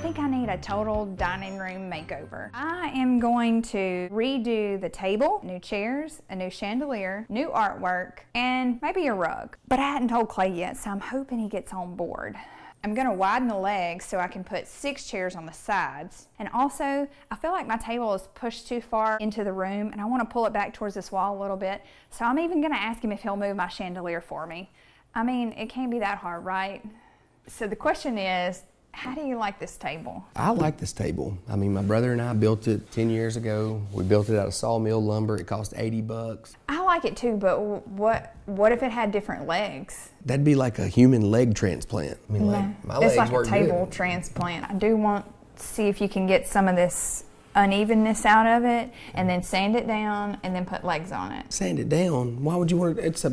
think I need a total dining room makeover. I am going to redo the table, new chairs, a new chandelier, new artwork, and maybe a rug. But I hadn't told Clay yet, so I'm hoping he gets on board. I'm gonna widen the legs so I can put 6 chairs on the sides. And also, I feel like my table is pushed too far into the room and I wanna pull it back towards this wall a little bit. So I'm even gonna ask him if he'll move my chandelier for me. I mean, it can't be that hard, right? So the question is, how do you like this table? I like this table. I mean, my brother and I built it 10 years ago. We built it out of sawmill lumber. It cost $80. I like it too, but what if it had different legs? That'd be like a human leg transplant. I mean, my legs it's like work a table good. transplant. I do want to see if you can get some of this unevenness out of it and then sand it down and then put legs on it. Sand it down? Why would you want it?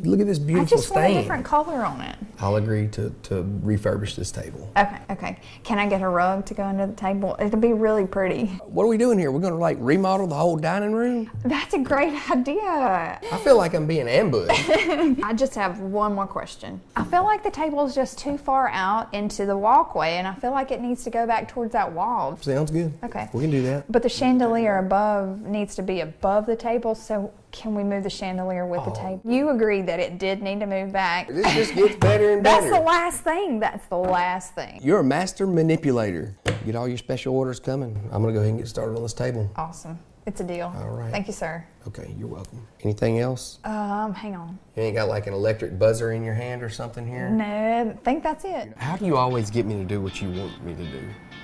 Look at this beautiful stain. I just want a different color on it. I'll agree to refurbish this table. Okay. Can I get a rug to go under the table? It'll be really pretty. What are we doing here? We're gonna like remodel the whole dining room? That's a great idea. I feel like I'm being ambushed. I just have one more question. I feel like the table is just too far out into the walkway and I feel like it needs to go back towards that wall. Sounds good. Okay. We can do that. But the chandelier above needs to be above the table, so can we move the chandelier with the table? You agreed that it did need to move back. This just gets better and better. That's the last thing. That's the last thing. You're a master manipulator. Get all your special orders coming. I'm gonna go ahead and get started on this table. Awesome. It's a deal. All right. Thank you, sir. Okay, you're welcome. Anything else? Hang on. You ain't got like an electric buzzer in your hand or something here? No, I think that's it. How do you always get me to do what you want me to do?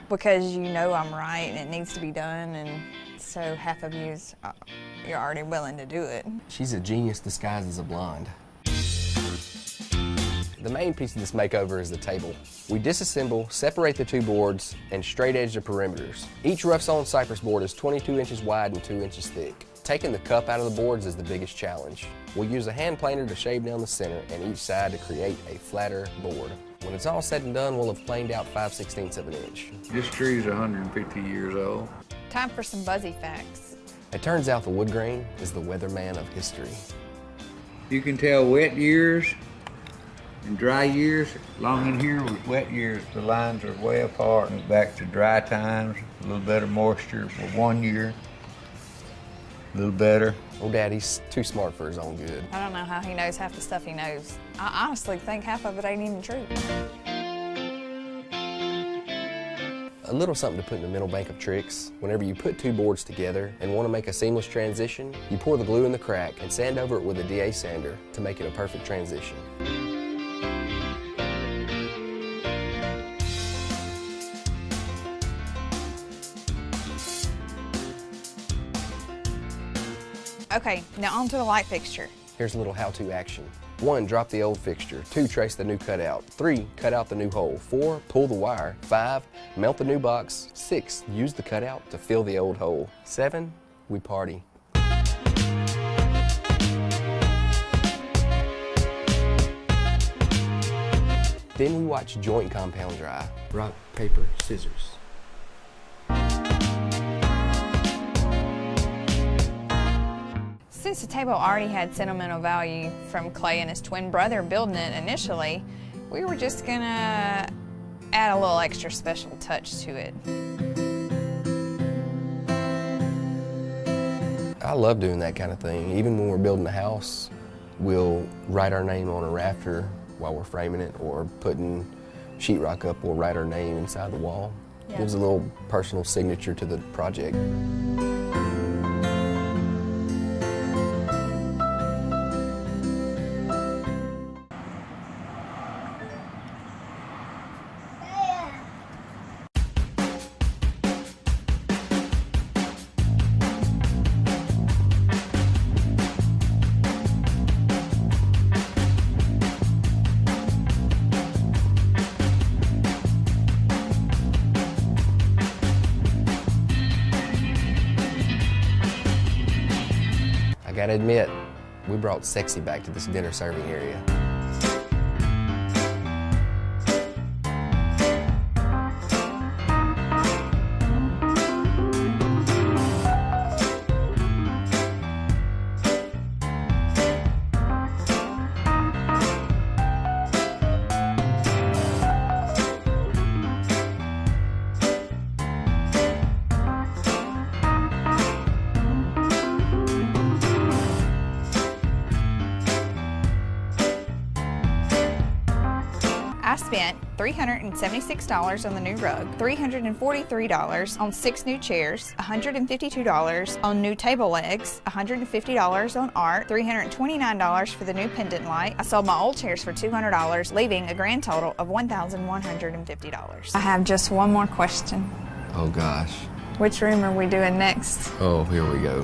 Because you know I'm right and it needs to be done, and so half of you're already willing to do it. She's a genius disguised as a blonde. The main piece of this makeover is the table. We disassemble, separate the 2 boards, and straight edge the perimeters. Each rough sawn cypress board is 22 inches wide and 2 inches thick. Taking the cup out of the boards is the biggest challenge. We'll use a hand planer to shave down the center and each side to create a flatter board. When it's all said and done, we'll have planed out 5/16 of an inch. This tree is 150 years old. Time for some buzzy facts. It turns out the wood grain is the weatherman of history. You can tell wet years and dry years. Long in here with wet years, the lines are way apart. And back to dry times, a little better moisture for 1 year. A little better. Oh, Daddy's too smart for his own good. I don't know how he knows half the stuff he knows. I honestly think half of it ain't even true. A little something to put in the mental bank of tricks. Whenever you put 2 boards together and want to make a seamless transition, you pour the glue in the crack and sand over it with a DA sander to make it a perfect transition. Okay, now onto the light fixture. Here's a little how-to action. 1, drop the old fixture. 2, trace the new cutout. 3, cut out the new hole. 4, pull the wire. 5, mount the new box. 6, use the cutout to fill the old hole. 7, we party. Then we watch joint compound dry. Rock, paper, scissors. Since the table already had sentimental value from Clay and his twin brother building it initially, we were just gonna add a little extra special touch to it. I love doing that kind of thing. Even when we're building a house, we'll write our name on a rafter while we're framing it, or putting sheetrock up, we'll write our name inside the wall. Yeah. Gives a little personal signature to the project. I gotta admit, we brought sexy back to this dinner serving area. I spent $376 on the new rug, $343 on 6 new chairs, $152 on new table legs, $150 on art, $329 for the new pendant light. I sold my old chairs for $200, leaving a grand total of $1,150. I have just one more question. Oh gosh. Which room are we doing next? Oh, here we go.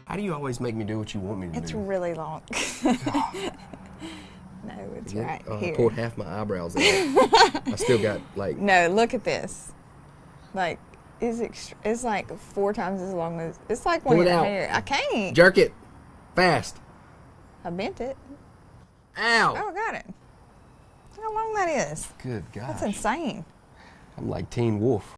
How do you always make me do what you want me to do? It's really long. No, it's right here. I pulled half my eyebrows out. I still got like... No, look at this. Like, it's like 4 times as long as... It's like one of your hair. I can't. Jerk it. Fast. I bent it. Ow. Oh, I got it. Look how long that is. Good God. That's insane. I'm like Teen Wolf.